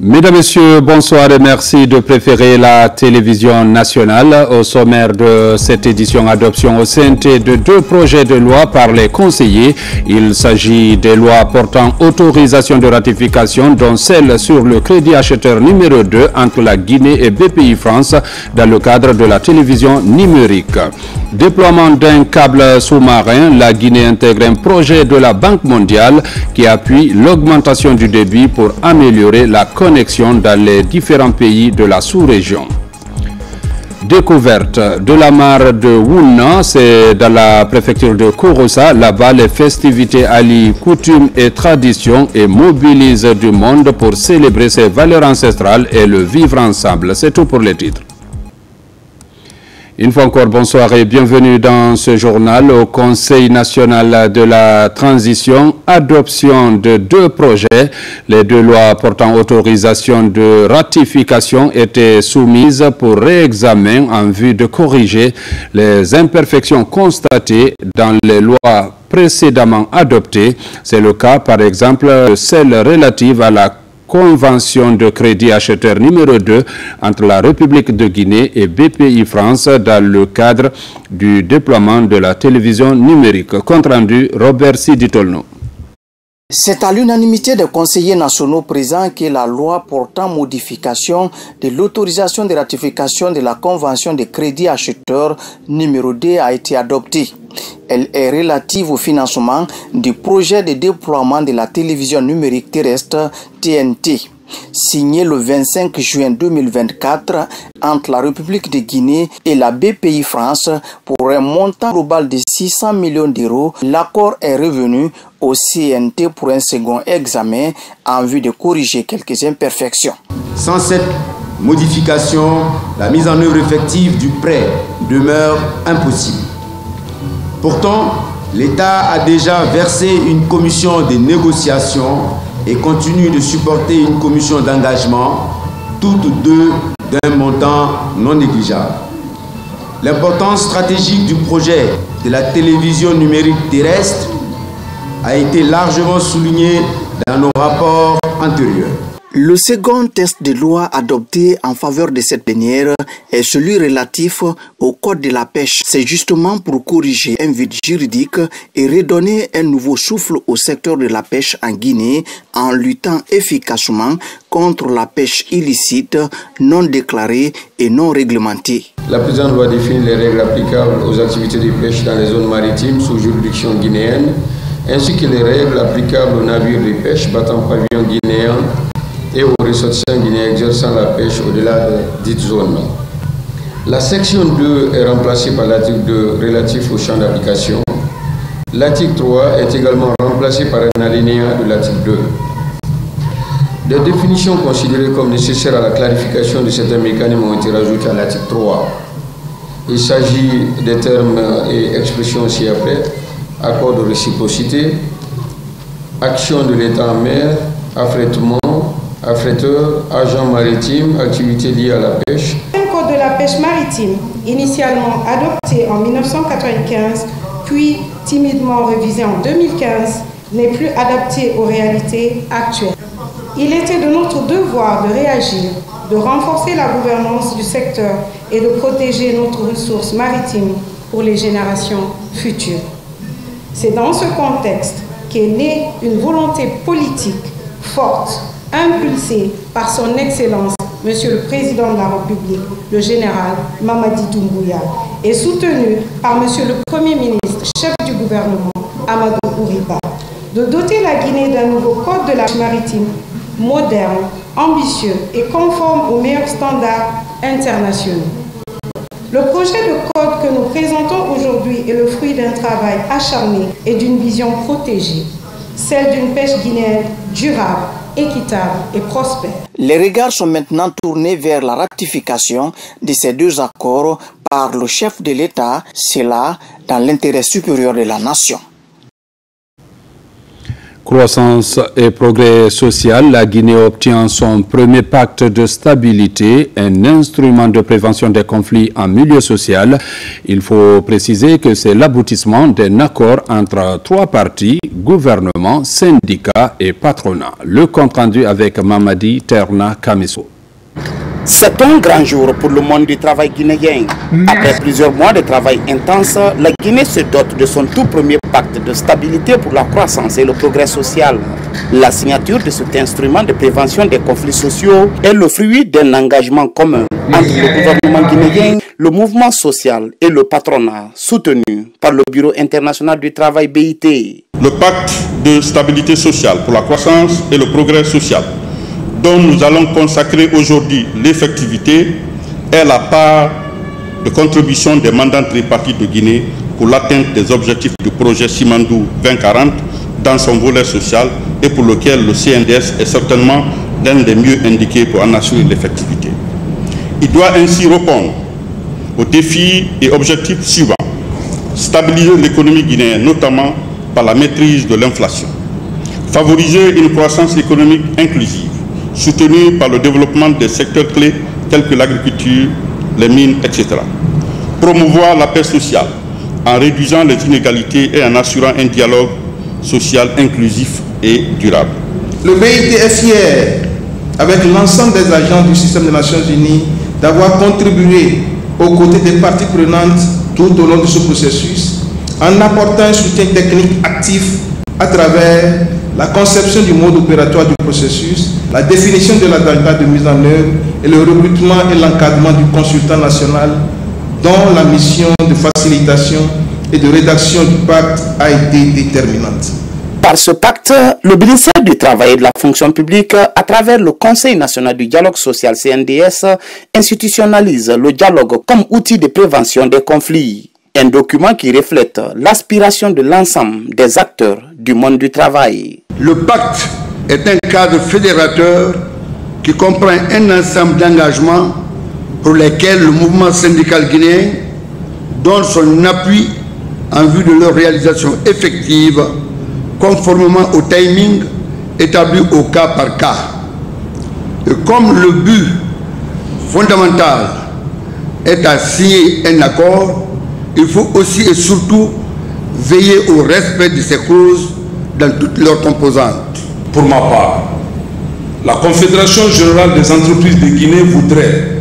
Mesdames, Messieurs, bonsoir et merci de préférer la télévision nationale. Au sommaire de cette édition, adoption au CNT de 2 projets de loi par les conseillers. Il s'agit des lois portant autorisation de ratification, dont celle sur le crédit acheteur numéro 2 entre la Guinée et BPI France dans le cadre de la télévision numérique. Déploiement d'un câble sous-marin, la Guinée intègre un projet de la Banque mondiale qui appuie l'augmentation du débit pour améliorer la connexion dans les différents pays de la sous-région. Découverte de la mare de Wouna, c'est dans la préfecture de Korosa. Là-bas, les festivités allient coutumes et traditions et mobilisent du monde pour célébrer ses valeurs ancestrales et le vivre ensemble. C'est tout pour les titres. Une fois encore, bonsoir et bienvenue dans ce journal. Au Conseil national de la transition, adoption de 2 projets. Les 2 lois portant autorisation de ratification étaient soumises pour réexamen en vue de corriger les imperfections constatées dans les lois précédemment adoptées. C'est le cas, par exemple, de celle relative à la Convention de crédit acheteur numéro 2 entre la République de Guinée et BPI France dans le cadre du déploiement de la télévision numérique. Compte rendu, Robert Siditolno. C'est à l'unanimité des conseillers nationaux présents que la loi portant modification de l'autorisation de ratification de la Convention de crédit acheteur numéro 2 a été adoptée. Elle est relative au financement du projet de déploiement de la télévision numérique terrestre TNT, signé le 25 juin 2024 entre la République de Guinée et la BPI France pour un montant global de 600 millions d'euros. L'accord est revenu au CNT pour un second examen en vue de corriger quelques imperfections. Sans cette modification, la mise en œuvre effective du prêt demeure impossible. Pourtant, l'État a déjà versé une commission de négociation et continue de supporter une commission d'engagement, toutes 2 d'un montant non négligeable. L'importance stratégique du projet de la télévision numérique terrestre a été largement soulignée dans nos rapports antérieurs. Le second texte de loi adopté en faveur de cette dernière est celui relatif au Code de la pêche. C'est justement pour corriger un vide juridique et redonner un nouveau souffle au secteur de la pêche en Guinée en luttant efficacement contre la pêche illicite, non déclarée et non réglementée. La présente loi définit les règles applicables aux activités de pêche dans les zones maritimes sous juridiction guinéenne, ainsi que les règles applicables aux navires de pêche battant pavillon guinéen et aux ressortissants guinéens exerçant la pêche au-delà de dites zones. La section 2 est remplacée par l'article 2 relatif au champ d'application. L'article 3 est également remplacé par un alinéa de l'article 2. Des définitions considérées comme nécessaires à la clarification de certains mécanismes ont été rajoutées à l'article 3. Il s'agit des termes et expressions ci-après: accord de réciprocité, action de l'État en mer, affrètement, affréteur, agent maritime, activités liées à la pêche. Le code de la pêche maritime, initialement adopté en 1995, puis timidement révisé en 2015, n'est plus adapté aux réalités actuelles. Il était de notre devoir de réagir, de renforcer la gouvernance du secteur et de protéger notre ressource maritime pour les générations futures. C'est dans ce contexte qu'est née une volonté politique forte, impulsé par son Excellence, Monsieur le Président de la République, le général Mamadi Doumbouya, et soutenu par Monsieur le Premier ministre, chef du gouvernement, Amadou Ouriba, de doter la Guinée d'un nouveau code de la pêche maritime moderne, ambitieux et conforme aux meilleurs standards internationaux. Le projet de code que nous présentons aujourd'hui est le fruit d'un travail acharné et d'une vision protégée, celle d'une pêche guinéenne durable, équitable et prospère. Les regards sont maintenant tournés vers la ratification de ces 2 accords par le chef de l'État, cela dans l'intérêt supérieur de la nation. Croissance et progrès social, la Guinée obtient son premier pacte de stabilité, un instrument de prévention des conflits en milieu social. Il faut préciser que c'est l'aboutissement d'un accord entre trois parties, gouvernement, syndicats et patronat. Le compte rendu avec Mamadi Terna Kamiso. C'est un grand jour pour le monde du travail guinéen. Après plusieurs mois de travail intense, la Guinée se dote de son tout premier pacte de stabilité pour la croissance et le progrès social. La signature de cet instrument de prévention des conflits sociaux est le fruit d'un engagement commun entre le gouvernement guinéen, le mouvement social et le patronat, soutenu par le Bureau international du travail BIT. Le pacte de stabilité sociale pour la croissance et le progrès social, dont nous allons consacrer aujourd'hui l'effectivité, est la part de contribution des mandants tripartites de Guinée pour l'atteinte des objectifs du projet Simandou 2040 dans son volet social et pour lequel le CNDS est certainement l'un des mieux indiqués pour en assurer l'effectivité. Il doit ainsi répondre aux défis et objectifs suivants. Stabiliser l'économie guinéenne, notamment par la maîtrise de l'inflation. Favoriser une croissance économique inclusive, soutenue par le développement des secteurs clés tels que l'agriculture, les mines, etc. Promouvoir la paix sociale en réduisant les inégalités et en assurant un dialogue social inclusif et durable. Le BIT est fier, avec l'ensemble des agents du système des Nations Unies, d'avoir contribué aux côtés des parties prenantes tout au long de ce processus, en apportant un soutien technique actif à travers la conception du mode opératoire du processus, la définition de l'agenda de mise en œuvre et le recrutement et l'encadrement du consultant national dont la mission de facilitation et de rédaction du pacte a été déterminante. Par ce pacte, le ministère du Travail et de la Fonction publique, à travers le Conseil national du dialogue social CNDS, institutionnalise le dialogue comme outil de prévention des conflits. Un document qui reflète l'aspiration de l'ensemble des acteurs du monde du travail. Le pacte est un cadre fédérateur qui comprend un ensemble d'engagements pour lesquels le mouvement syndical guinéen donne son appui en vue de leur réalisation effective, conformément au timing établi au cas par cas. Et comme le but fondamental est à signer un accord, il faut aussi et surtout veiller au respect de ces clauses dans toutes leurs composantes. Pour ma part, la Confédération générale des entreprises de Guinée voudrait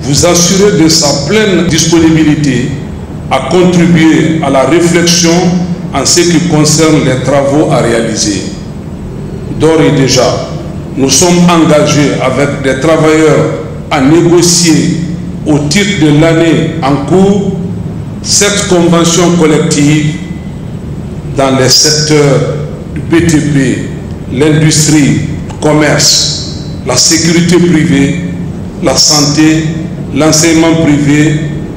vous assurer de sa pleine disponibilité à contribuer à la réflexion en ce qui concerne les travaux à réaliser. D'ores et déjà, nous sommes engagés avec des travailleurs à négocier au titre de l'année en cours cette convention collective dans les secteurs du BTP, l'industrie, le commerce, la sécurité privée, la santé, l'enseignement privé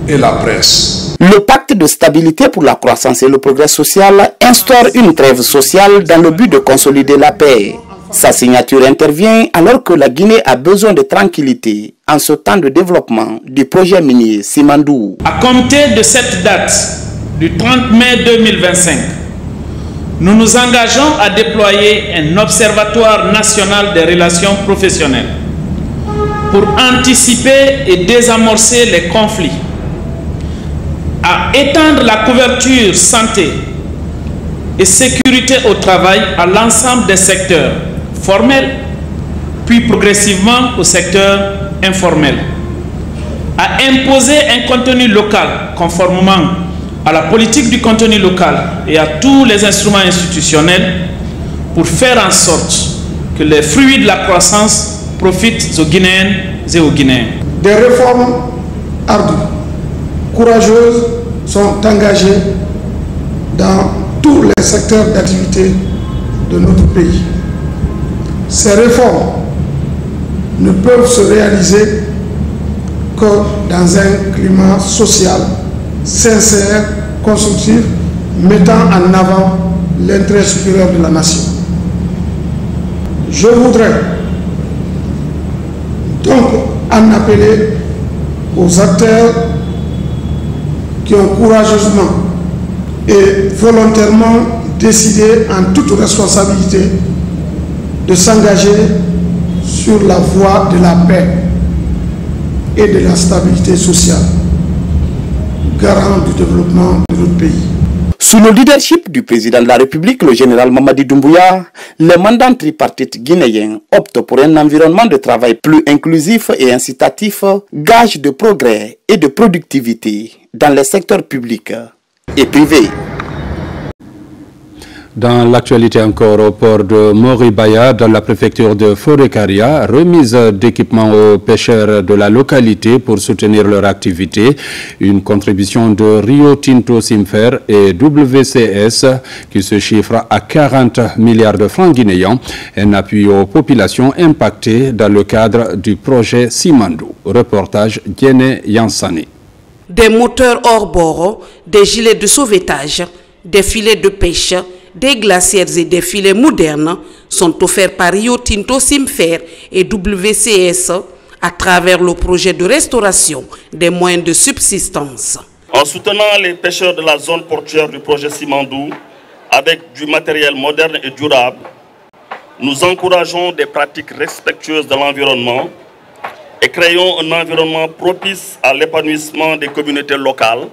et la presse. Le pacte de stabilité pour la croissance et le progrès social instaure une trêve sociale dans le but de consolider la paix. Sa signature intervient alors que la Guinée a besoin de tranquillité en ce temps de développement du projet minier Simandou. À compter de cette date, du 30 mai 2025, nous nous engageons à déployer un observatoire national des relations professionnelles pour anticiper et désamorcer les conflits, à étendre la couverture santé et sécurité au travail à l'ensemble des secteurs formels, puis progressivement au secteur informel, à imposer un contenu local conformément à la politique du contenu local et à tous les instruments institutionnels pour faire en sorte que les fruits de la croissance profitent aux Guinéennes et aux Guinéens. Des réformes ardues, courageuses sont engagées dans tous les secteurs d'activité de notre pays. Ces réformes ne peuvent se réaliser que dans un climat social sincère, constructif, mettant en avant l'intérêt supérieur de la nation. Je voudrais donc en appeler aux acteurs qui ont courageusement et volontairement décidé en toute responsabilité de s'engager sur la voie de la paix et de la stabilité sociale, garant du développement de notre pays. Sous le leadership du président de la République, le général Mamadi Doumbouya, les mandants tripartites guinéens optent pour un environnement de travail plus inclusif et incitatif, gage de progrès et de productivité dans les secteurs publics et privés. Dans l'actualité encore, au port de Moribaya, dans la préfecture de Forêt-Karia, remise d'équipements aux pêcheurs de la localité pour soutenir leur activité. Une contribution de Rio Tinto Simfer et WCS qui se chiffre à 40 milliards de francs guinéens. Un appui aux populations impactées dans le cadre du projet Simandou. Reportage Diene Yansani. Des moteurs hors bord, des gilets de sauvetage, des filets de pêche, des glacières et des filets modernes sont offerts par Rio Tinto Simfer et WCS à travers le projet de restauration des moyens de subsistance. En soutenant les pêcheurs de la zone portuaire du projet Simandou avec du matériel moderne et durable, nous encourageons des pratiques respectueuses de l'environnement et créons un environnement propice à l'épanouissement des communautés locales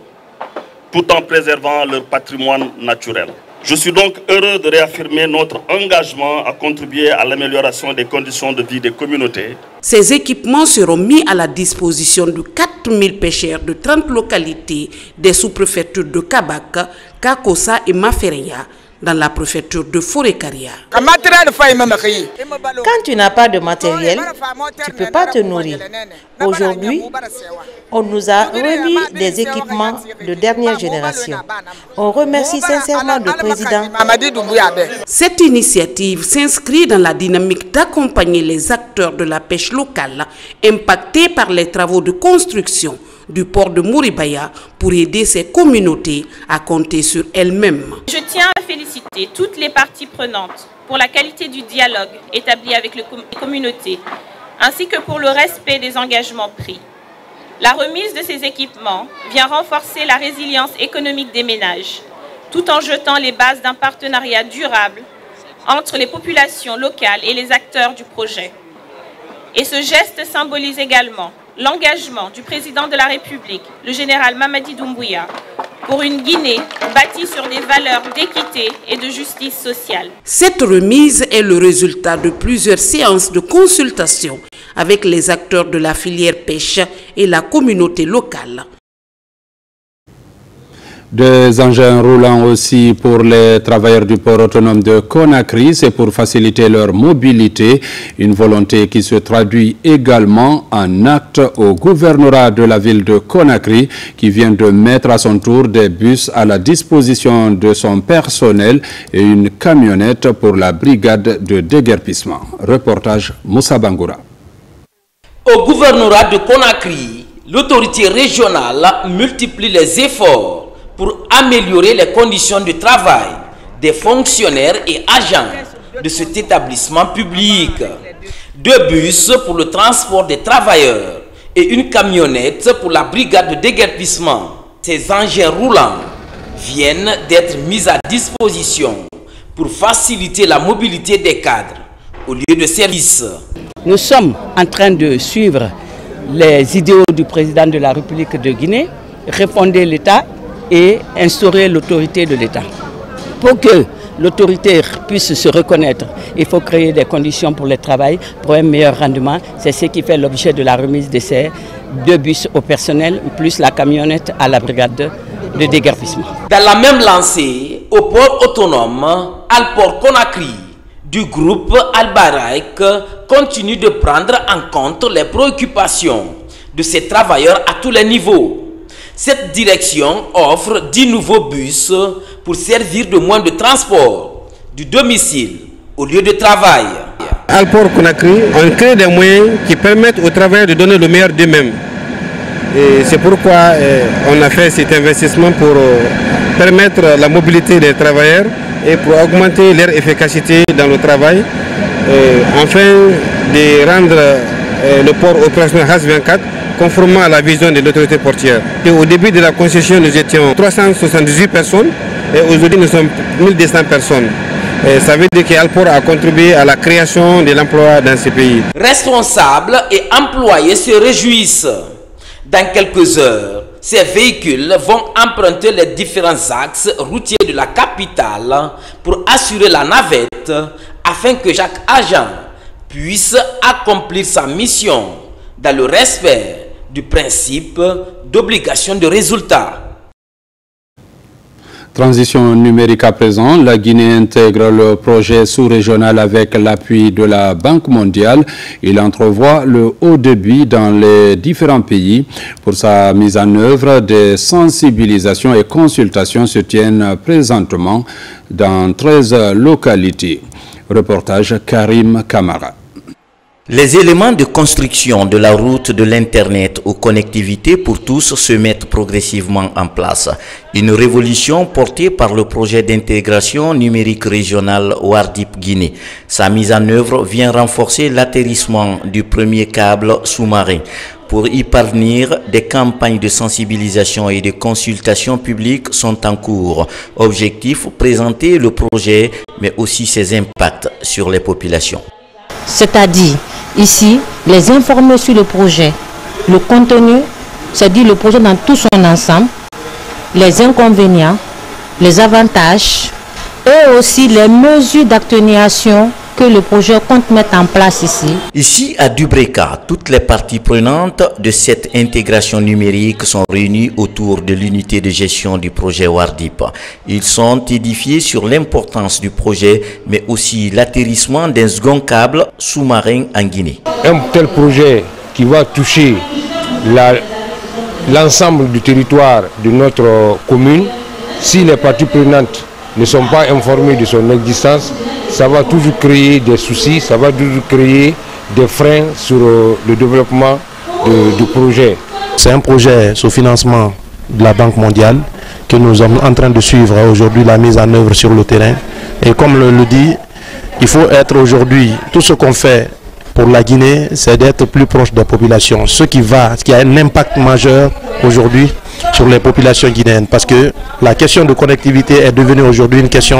tout en préservant leur patrimoine naturel. Je suis donc heureux de réaffirmer notre engagement à contribuer à l'amélioration des conditions de vie des communautés. Ces équipements seront mis à la disposition de 4000 pêcheurs de 30 localités des sous-préfectures de Kabak, Kakossa et Mafereya dans la préfecture de Forêt-Karia. Quand tu n'as pas de matériel, tu ne peux pas te nourrir. Aujourd'hui, on nous a remis des équipements de dernière génération. On remercie sincèrement le président. Cette initiative s'inscrit dans la dynamique d'accompagner les acteurs de la pêche locale impactés par les travaux de construction du port de Moribaya pour aider ces communautés à compter sur elles-mêmes. Je tiens à féliciter toutes les parties prenantes pour la qualité du dialogue établi avec les communautés, ainsi que pour le respect des engagements pris. La remise de ces équipements vient renforcer la résilience économique des ménages, tout en jetant les bases d'un partenariat durable entre les populations locales et les acteurs du projet. Et ce geste symbolise également l'engagement du président de la République, le général Mamadi Doumbouya, pour une Guinée bâtie sur des valeurs d'équité et de justice sociale. Cette remise est le résultat de plusieurs séances de consultation avec les acteurs de la filière pêche et la communauté locale. Des engins roulants aussi pour les travailleurs du port autonome de Conakry, c'est pour faciliter leur mobilité, une volonté qui se traduit également en acte au gouvernorat de la ville de Conakry qui vient de mettre à son tour des bus à la disposition de son personnel et une camionnette pour la brigade de déguerpissement. Reportage Moussa Bangoura. Au gouvernorat de Conakry, l'autorité régionale multiplie les efforts pour améliorer les conditions de travail des fonctionnaires et agents de cet établissement public. 2 bus pour le transport des travailleurs et une camionnette pour la brigade de déguerpissement. Ces engins roulants viennent d'être mis à disposition pour faciliter la mobilité des cadres au lieu de service. Nous sommes en train de suivre les idéaux du président de la République de Guinée, refonder l'État et instaurer l'autorité de l'État. Pour que l'autorité puisse se reconnaître, il faut créer des conditions pour le travail, pour un meilleur rendement. C'est ce qui fait l'objet de la remise de ces 2 bus au personnel, plus la camionnette à la brigade de déguerpissement. Dans la même lancée, au port autonome, Alport Conakry, du groupe Albaraïk continue de prendre en compte les préoccupations de ces travailleurs à tous les niveaux. Cette direction offre 10 nouveaux bus pour servir de moyen de transport du domicile au lieu de travail. Alport Conakry, on crée des moyens qui permettent aux travailleurs de donner le meilleur d'eux-mêmes. Et c'est pourquoi on a fait cet investissement pour permettre la mobilité des travailleurs et pour augmenter leur efficacité dans le travail, afin de rendre le port opérationnel H24 conformément à la vision de l'autorité portière. Et au début de la concession, nous étions 378 personnes et aujourd'hui nous sommes 1200 personnes. Et ça veut dire qu'Alport a contribué à la création de l'emploi dans ce pays. Responsables et employés se réjouissent. Dans quelques heures, ces véhicules vont emprunter les différents axes routiers de la capitale pour assurer la navette afin que chaque agent puisse accomplir sa mission dans le respect du principe d'obligation de résultat. Transition numérique à présent, la Guinée intègre le projet sous-régional avec l'appui de la Banque mondiale. Il entrevoit le haut débit dans les différents pays. Pour sa mise en œuvre, des sensibilisations et consultations se tiennent présentement dans 13 localités. Reportage Karim Kamara. Les éléments de construction de la route de l'Internet aux connectivités pour tous se mettent progressivement en place. Une révolution portée par le projet d'intégration numérique régionale Wardip Guinée. Sa mise en œuvre vient renforcer l'atterrissement du premier câble sous-marin. Pour y parvenir, des campagnes de sensibilisation et de consultation publique sont en cours. Objectif, présenter le projet, mais aussi ses impacts sur les populations. C'est-à-dire, ici, les informer sur le projet, le contenu, c'est-à-dire le projet dans tout son ensemble, les inconvénients, les avantages et aussi les mesures d'atténuation que le projet compte mettre en place ici. Ici, à Dubreka, toutes les parties prenantes de cette intégration numérique sont réunies autour de l'unité de gestion du projet Wardip. Ils sont édifiés sur l'importance du projet, mais aussi l'atterrissement d'un second câble sous-marin en Guinée. Un tel projet qui va toucher l'ensemble du territoire de notre commune, si les parties prenantes ne sont pas informées de son existence, ça va toujours créer des soucis, ça va toujours créer des freins sur le développement du projet. C'est un projet sous financement de la Banque mondiale que nous sommes en train de suivre aujourd'hui la mise en œuvre sur le terrain. Et comme le dit, il faut être aujourd'hui, tout ce qu'on fait pour la Guinée, c'est d'être plus proche des populations. Ce qui a un impact majeur aujourd'hui sur les populations guinéennes, parce que la question de connectivité est devenue aujourd'hui une question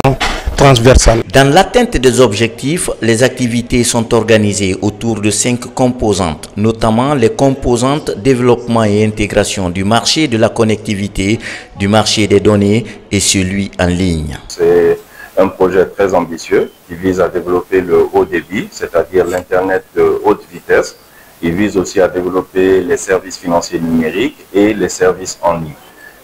transversale. Dans l'atteinte des objectifs, les activités sont organisées autour de 5 composantes, notamment les composantes développement et intégration du marché de la connectivité, du marché des données et celui en ligne. C'est un projet très ambitieux qui vise à développer le haut débit, c'est-à-dire l'Internet de haute vitesse. Il vise aussi à développer les services financiers numériques et les services en ligne.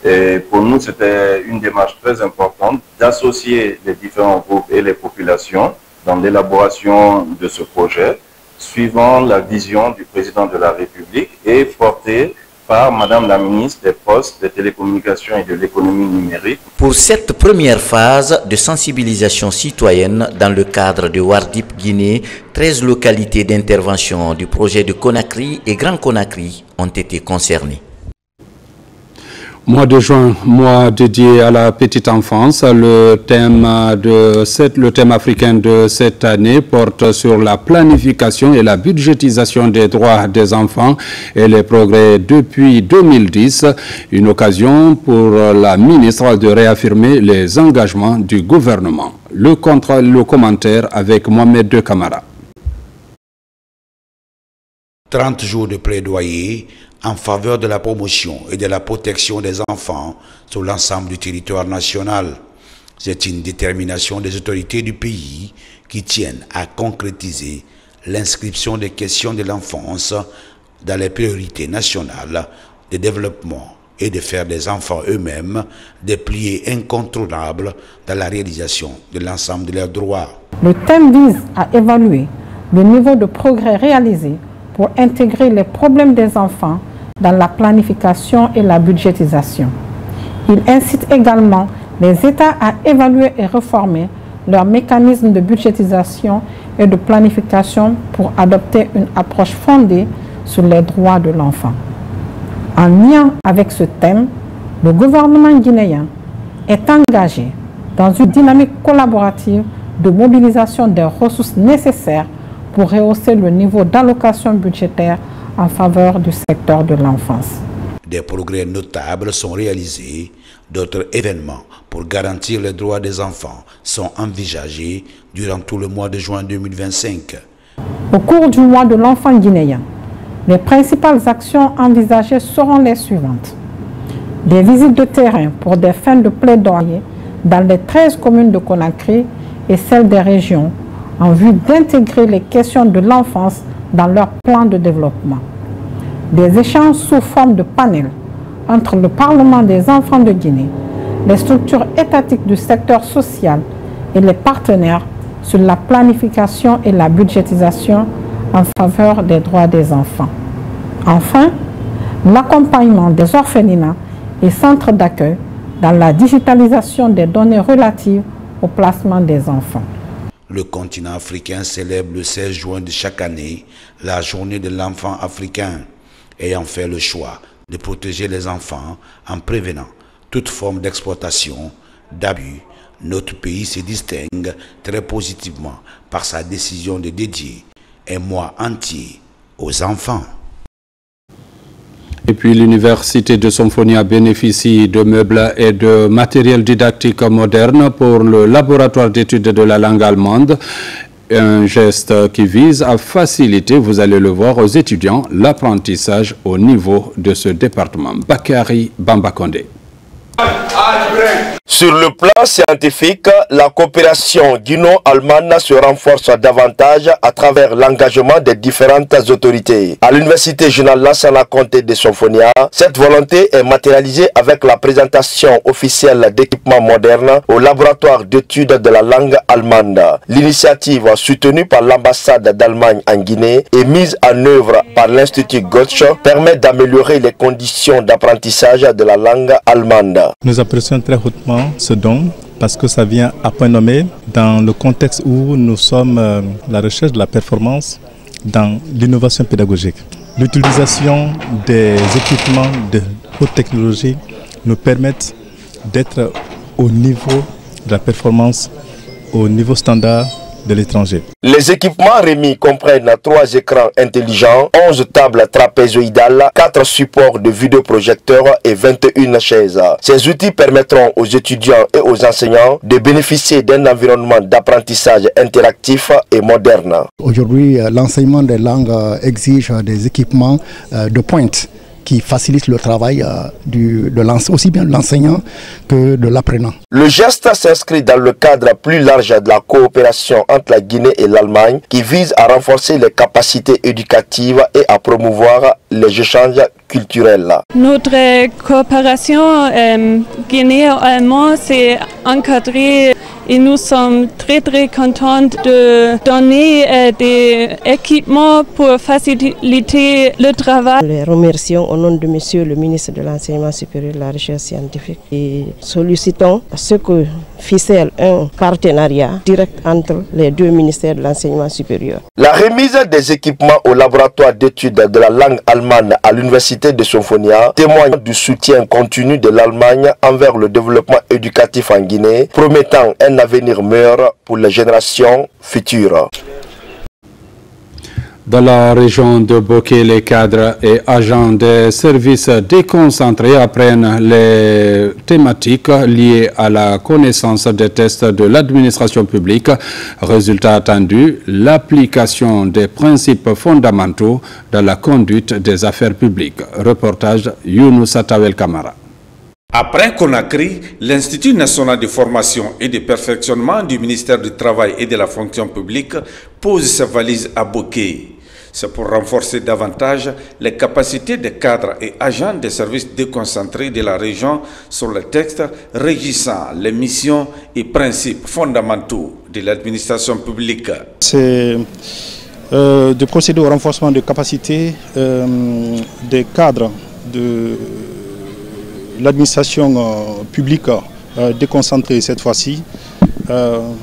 Et pour nous, c'était une démarche très importante d'associer les différents groupes et les populations dans l'élaboration de ce projet, suivant la vision du président de la République et porté par Madame la ministre des Postes, des Télécommunications et de l'économie numérique. Pour cette première phase de sensibilisation citoyenne dans le cadre de Wardip Guinée, 13 localités d'intervention du projet de Conakry et Grand Conakry ont été concernées. Mois de juin, mois dédié à la petite enfance. Le thème africain de cette année porte sur la planification et la budgétisation des droits des enfants et les progrès depuis 2010. Une occasion pour la ministre de réaffirmer les engagements du gouvernement. Le commentaire avec Mohamed De Camara. 30 jours de plaidoyer en faveur de la promotion et de la protection des enfants sur l'ensemble du territoire national. C'est une détermination des autorités du pays qui tiennent à concrétiser l'inscription des questions de l'enfance dans les priorités nationales de développement et de faire des enfants eux-mêmes des piliers incontournables dans la réalisation de l'ensemble de leurs droits. Le thème vise à évaluer le niveau de progrès réalisé pour intégrer les problèmes des enfants dans la planification et la budgétisation. Il incite également les États à évaluer et réformer leurs mécanismes de budgétisation et de planification pour adopter une approche fondée sur les droits de l'enfant. En lien avec ce thème, le gouvernement guinéen est engagé dans une dynamique collaborative de mobilisation des ressources nécessaires pour rehausser le niveau d'allocation budgétaire en faveur du secteur de l'enfance. Des progrès notables sont réalisés D'autres événements pour garantir les droits des enfants sont envisagés durant tout le mois de juin 2025. Au cours du mois de l'enfant guinéen, les principales actions envisagées seront les suivantes. Des visites de terrain pour des fins de plaidoyer dans les 13 communes de Conakry et celles des régions en vue d'intégrer les questions de l'enfance dans leur plan de développement. Des échanges sous forme de panel entre le Parlement des enfants de Guinée, les structures étatiques du secteur social et les partenaires sur la planification et la budgétisation en faveur des droits des enfants. Enfin, l'accompagnement des orphelinats et centres d'accueil dans la digitalisation des données relatives au placement des enfants. Le continent africain célèbre le 16 juin de chaque année la journée de l'enfant africain, ayant fait le choix de protéger les enfants en prévenant toute forme d'exploitation, d'abus. Notre pays se distingue très positivement par sa décision de dédier un mois entier aux enfants. Et puis l'université de Somfonia bénéficie de meubles et de matériel didactique moderne pour le laboratoire d'études de la langue allemande. Un geste qui vise à faciliter, vous allez le voir, aux étudiants l'apprentissage au niveau de ce département. Bakary Bambakonde. Sur le plan scientifique, la coopération guino-allemande se renforce davantage à travers l'engagement des différentes autorités. À l'université Général Lansana Conté de Somfonia, cette volonté est matérialisée avec la présentation officielle d'équipements modernes au laboratoire d'études de la langue allemande. L'initiative, soutenue par l'ambassade d'Allemagne en Guinée et mise en œuvre par l'Institut Goethe, permet d'améliorer les conditions d'apprentissage de la langue allemande. Nous apprécions très hautement ce don parce que ça vient à point nommé dans le contexte où nous sommes la recherche de la performance dans l'innovation pédagogique. L'utilisation des équipements de haute technologie nous permettent d'être au niveau de la performance, au niveau standard de l'étranger. Les équipements remis comprennent 3 écrans intelligents, 11 tables trapézoïdales, 4 supports de vidéoprojecteurs et 21 chaises. Ces outils permettront aux étudiants et aux enseignants de bénéficier d'un environnement d'apprentissage interactif et moderne. Aujourd'hui, l'enseignement des langues exige des équipements de pointe qui facilite le travail aussi bien de l'enseignant que de l'apprenant. Le geste s'inscrit dans le cadre plus large de la coopération entre la Guinée et l'Allemagne qui vise à renforcer les capacités éducatives et à promouvoir les échanges culturels. Notre coopération guinéo-allemande s'est encadrée et nous sommes très contents de donner des équipements pour faciliter le travail. Les remercions au nom de Monsieur le ministre de l'Enseignement supérieur et de la Recherche scientifique et sollicitons à ce que ficelle un partenariat direct entre les 2 ministères de l'Enseignement supérieur. La remise des équipements au laboratoire d'études de la langue allemande à l'université de Somfonia témoigne du soutien continu de l'Allemagne envers le développement éducatif en Guinée, promettant un avenir meilleur pour les générations futures. Dans la région de Boké, les cadres et agents des services déconcentrés apprennent les thématiques liées à la connaissance des tests de l'administration publique. Résultat attendu, l'application des principes fondamentaux dans la conduite des affaires publiques. Reportage Younoussa Tawel Kamara. Après Conakry, l'Institut national de formation et de perfectionnement du ministère du Travail et de la fonction publique pose sa valise à Boké. C'est pour renforcer davantage les capacités des cadres et agents des services déconcentrés de la région sur le texte régissant les missions et principes fondamentaux de l'administration publique. C'est de procéder au renforcement des capacités des cadres de l'administration publique déconcentrée cette fois-ci.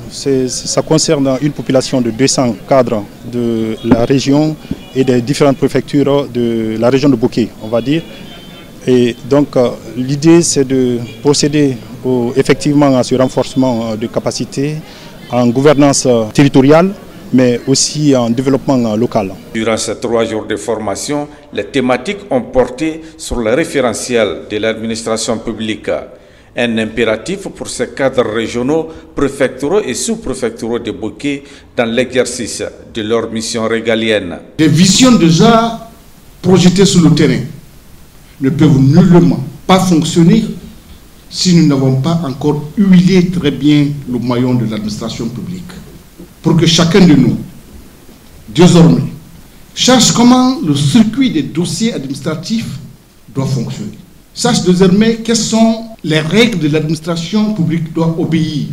Ça concerne une population de 200 cadres de la région et des différentes préfectures de la région de Boké, on va dire. Et donc l'idée c'est de procéder effectivement à ce renforcement de capacités en gouvernance territoriale, mais aussi en développement local. Durant ces 3 jours de formation, les thématiques ont porté sur le référentiel de l'administration publique. Un impératif pour ces cadres régionaux, préfectoraux et sous-préfectoraux de Boké dans l'exercice de leur mission régalienne. Les visions déjà projetées sur le terrain ne peuvent nullement pas fonctionner si nous n'avons pas encore huilé très bien le maillon de l'administration publique. Pour que chacun de nous, désormais, sache comment le circuit des dossiers administratifs doit fonctionner. Sache désormais quelles sont les règles de l'administration publique doit obéir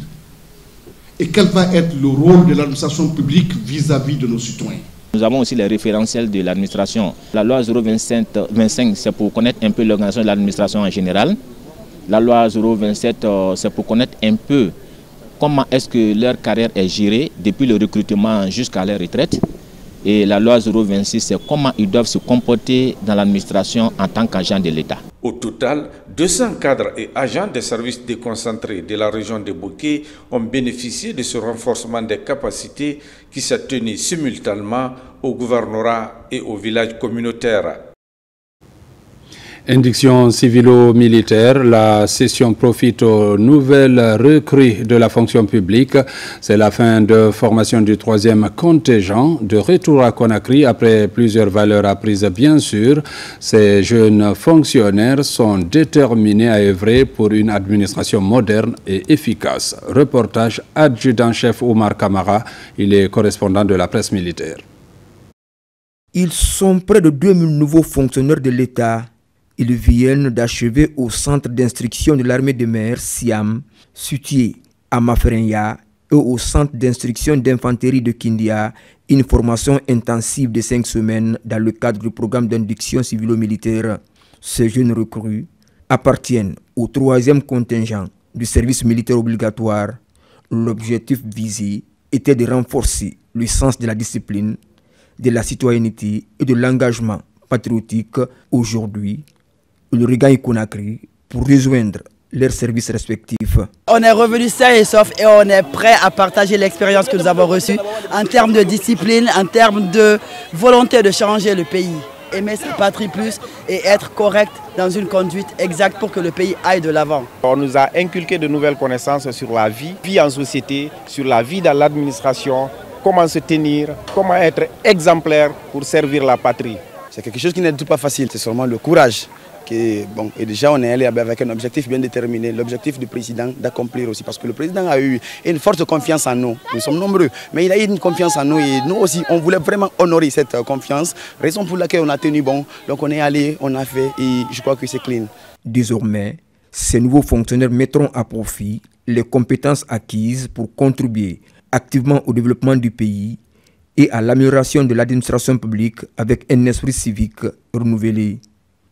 et quel va être le rôle de l'administration publique vis-à-vis de nos citoyens. Nous avons aussi les référentiels de l'administration. La loi 025, c'est pour connaître un peu l'organisation de l'administration en général. La loi 027, c'est pour connaître un peu comment est-ce que leur carrière est gérée depuis le recrutement jusqu'à leur retraite. Et la loi 026, c'est comment ils doivent se comporter dans l'administration en tant qu'agent de l'État. Au total, 200 cadres et agents des services déconcentrés de la région de Boké ont bénéficié de ce renforcement des capacités qui s'est tenu simultanément au gouvernorat et au village communautaire. Indiction civilo-militaire, la session profite aux nouvelles recrues de la fonction publique. C'est la fin de formation du 3e contingent de retour à Conakry après plusieurs valeurs apprises bien sûr. Ces jeunes fonctionnaires sont déterminés à œuvrer pour une administration moderne et efficace. Reportage adjudant-chef Oumar Kamara, il est correspondant de la presse militaire. Ils sont près de 2000 nouveaux fonctionnaires de l'État. Ils viennent d'achever au centre d'instruction de l'armée de mer, Siam, situé à Mafrenya, et au centre d'instruction d'infanterie de Kindia, une formation intensive de 5 semaines dans le cadre du programme d'induction civilo-militaire. Ces jeunes recrues appartiennent au 3e contingent du service militaire obligatoire. L'objectif visé était de renforcer le sens de la discipline, de la citoyenneté et de l'engagement patriotique. Aujourd'hui, ils regagnent Conakry pour rejoindre leurs services respectifs. On est revenu sain et sauf et on est prêt à partager l'expérience que nous avons reçue en termes de discipline, en termes de volonté de changer le pays. Aimer sa patrie plus et être correct dans une conduite exacte pour que le pays aille de l'avant. On nous a inculqué de nouvelles connaissances sur la vie en société, sur la vie dans l'administration, comment se tenir, comment être exemplaire pour servir la patrie. C'est quelque chose qui n'est tout pas facile, c'est seulement le courage. Et déjà on est allé avec un objectif bien déterminé, l'objectif du président d'accomplir aussi, parce que le président a eu une forte confiance en nous, nous sommes nombreux, mais il a eu une confiance en nous et nous aussi on voulait vraiment honorer cette confiance, raison pour laquelle on a tenu bon, donc on est allé, on a fait et je crois que c'est clean. Désormais, ces nouveaux fonctionnaires mettront à profit les compétences acquises pour contribuer activement au développement du pays et à l'amélioration de l'administration publique avec un esprit civique renouvelé.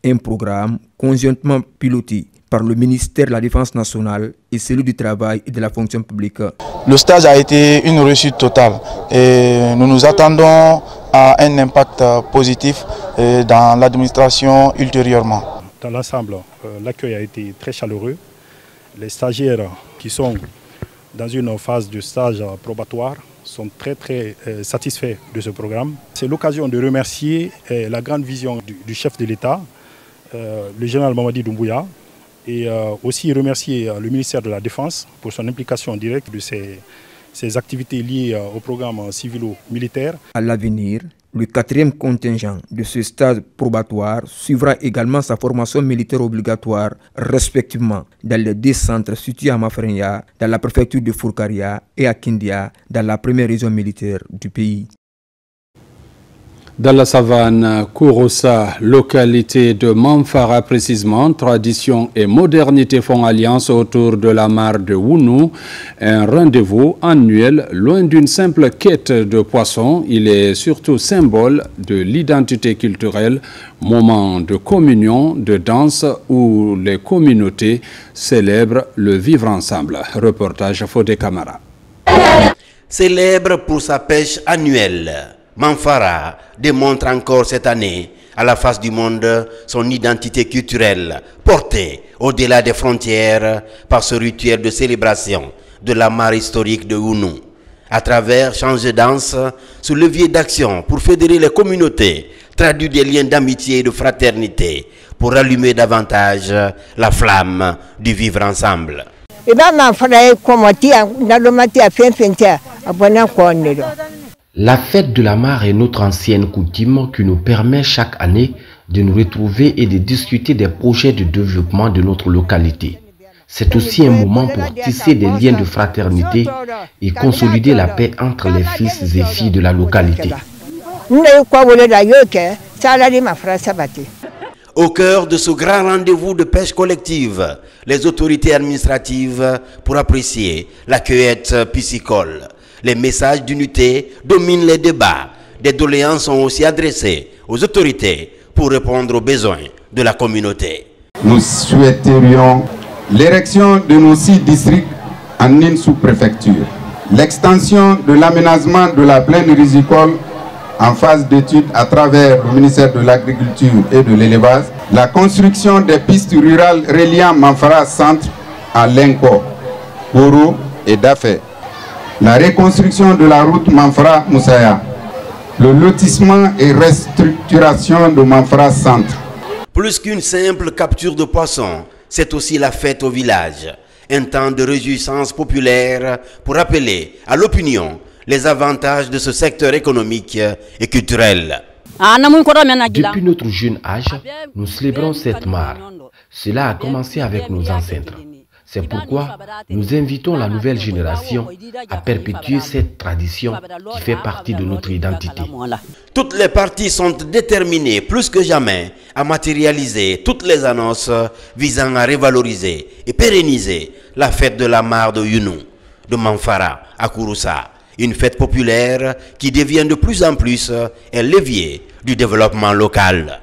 Un programme conjointement piloté par le ministère de la Défense nationale et celui du Travail et de la fonction publique. Le stage a été une réussite totale et nous nous attendons à un impact positif dans l'administration ultérieurement. Dans l'ensemble, l'accueil a été très chaleureux. Les stagiaires qui sont dans une phase de stage probatoire sont très satisfaits de ce programme. C'est l'occasion de remercier la grande vision du chef de l'État, le général Mamadi Doumbouya, et aussi remercier le ministère de la Défense pour son implication directe de ces activités liées au programme civilo-militaire. À l'avenir, le 4e contingent de ce stage probatoire suivra également sa formation militaire obligatoire, respectivement dans les 2 centres situés à Mafrenya, dans la préfecture de Fourkaria, et à Kindia, dans la première région militaire du pays. Dans la savane Kouroussa, localité de Manfara précisément, tradition et modernité font alliance autour de la mare de Wounou. Un rendez-vous annuel, loin d'une simple quête de poissons, il est surtout symbole de l'identité culturelle, moment de communion, de danse où les communautés célèbrent le vivre ensemble. Reportage Fodé Camara. Célèbre pour sa pêche annuelle, Manfara démontre encore cette année à la face du monde son identité culturelle, portée au-delà des frontières par ce rituel de célébration de la mare historique de Wounou. À travers chants de danse, ce levier d'action pour fédérer les communautés, traduit des liens d'amitié et de fraternité, pour allumer davantage la flamme du vivre ensemble. La fête de la mare est notre ancienne coutume qui nous permet chaque année de nous retrouver et de discuter des projets de développement de notre localité. C'est aussi un moment pour tisser des liens de fraternité et consolider la paix entre les fils et filles de la localité. Au cœur de ce grand rendez-vous de pêche collective, les autorités administratives pour apprécier la cueillette piscicole. Les messages d'unité dominent les débats. Des doléances sont aussi adressées aux autorités pour répondre aux besoins de la communauté. Nous souhaiterions l'érection de nos 6 districts en une sous-préfecture, l'extension de l'aménagement de la plaine risicole en phase d'étude à travers le ministère de l'Agriculture et de l'Élevage, la construction des pistes rurales reliant Manfara Centre à Lenko, Boro et Dafé, la reconstruction de la route Manfara-Moussaya, le lotissement et restructuration de Manfara Centre. Plus qu'une simple capture de poissons, c'est aussi la fête au village, un temps de réjouissance populaire pour rappeler à l'opinion les avantages de ce secteur économique et culturel. Depuis notre jeune âge, nous célébrons cette mare. Cela a commencé avec nos ancêtres. C'est pourquoi nous invitons la nouvelle génération à perpétuer cette tradition qui fait partie de notre identité. Toutes les parties sont déterminées plus que jamais à matérialiser toutes les annonces visant à revaloriser et pérenniser la fête de la mare de Younou, de Manfara à Kouroussa. Une fête populaire qui devient de plus en plus un levier du développement local.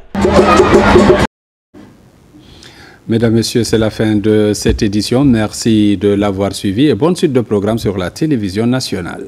Mesdames, Messieurs, c'est la fin de cette édition. Merci de l'avoir suivi et bonne suite de programme sur la télévision nationale.